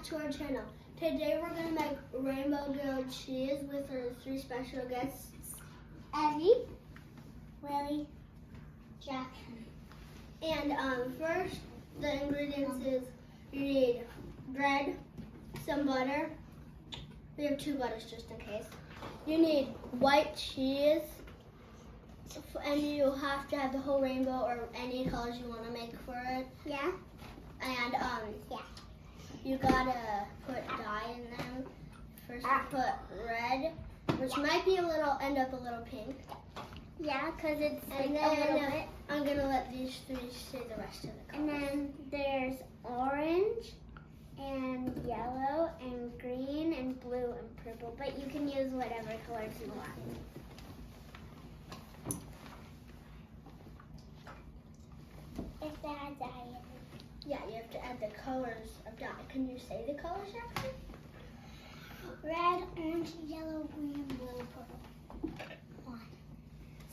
back to our channel. Today we're going to make rainbow grilled cheese with our 3 special guests. Abby, Willie, Jackson. And first, the ingredients is you need bread, some butter. We have 2 butters just in case. You need white cheese, and you have to have the whole rainbow or any colors you want to make for it. Yeah. And you gotta put dye in them. First you put red, which might be end up a little pink. Yeah, because it's like a little bit. I'm gonna let these 3 say the rest of the colors. And then there's orange and yellow and green and blue and purple, but you can use whatever colors you want. If that has dye in it. Yeah, you have to add the colors of dye. Can you say the colors, Jackson? Red, orange, yellow, green, blue, purple.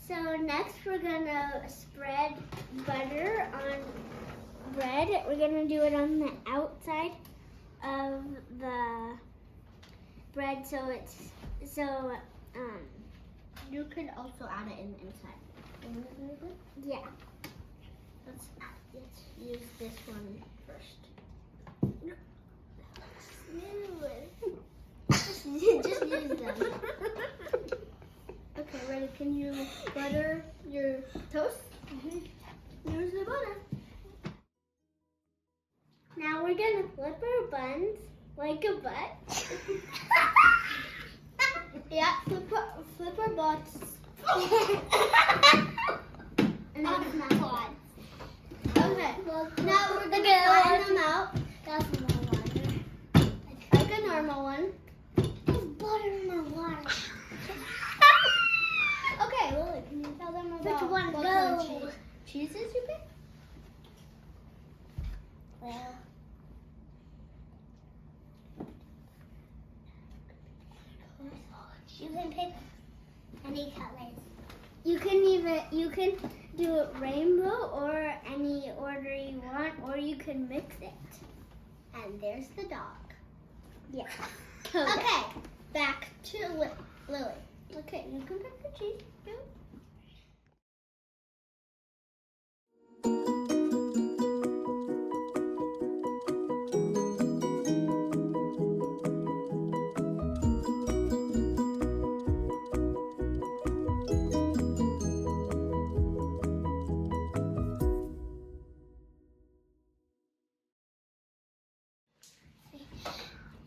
So next we're gonna spread butter on bread. We're gonna do it on the outside of the bread, you could also add it in the inside. Yeah. Let's use this one first. Just use them. Okay, ready? Can you butter your toast? Use the butter. Now we're gonna flip our buns like a butt. Yeah, flip our butts. And then snap. Okay, now we're gonna flatten them out. That's more water. Like a normal one. There's butter in my water. Okay, Lily, can you tell them about which one goes? Cheeses you pick? Well, you can pick any colors. You can do it rainbow or any order you want, or you can mix it. And there's the dog. Yeah. Okay, back to Lily. Okay, you can pick the cheese. Go.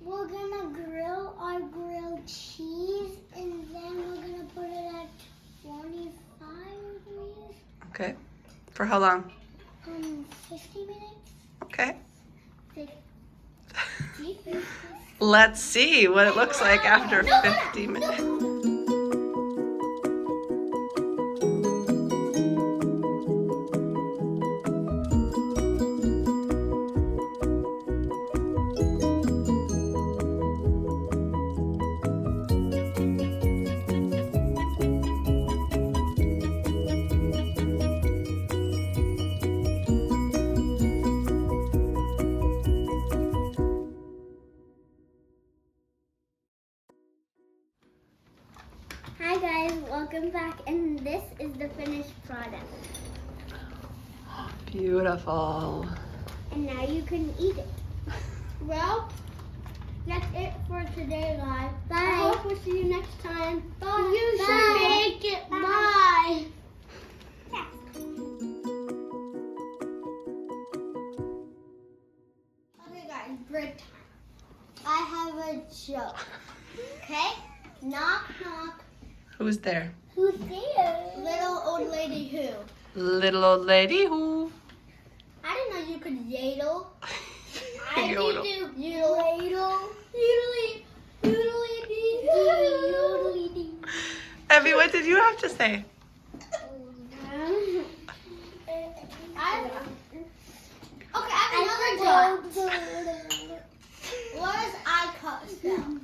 We're gonna grill our grilled cheese, and then we're gonna put it at 25 degrees. Okay. For how long? 50 minutes. Okay. 50. Let's see what it looks like after 50 minutes. Hi guys, welcome back, and this is the finished product. Beautiful. And now you can eat it. Well, that's it for today, guys. Bye. I hope we'll see you next time. Bye. You should make it. Bye. Yeah. Okay, guys, break time. I have a joke. Okay? Knock, knock. Who's there? Who's there? Little old lady who? Little old lady who? I didn't know you could yodel. I Yodel. need to yodel. Yodelly, yodelly dee, yodelly dee. Abby, what did you have to say? Okay, I have another joke. What does I spell?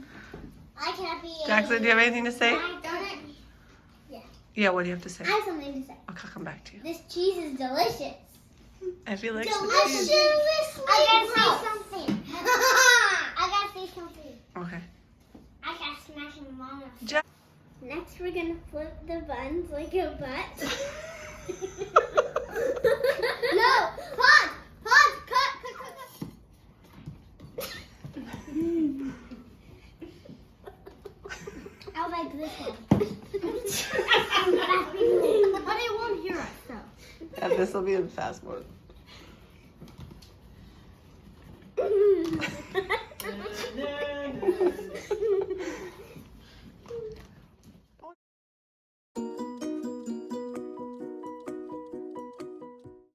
I can't be. Jackson, do you have anything to say? Yeah. Yeah, what do you have to say? I have something to say. Okay, I'll come back to you. This cheese is delicious. Abby likes the Delicious. cheese. I gotta say something. Next, we're gonna flip the buns like a butt. No! Pause! Pause! Cut! I like this one. But it won't hear us, so. Yeah, this will be in fast mode.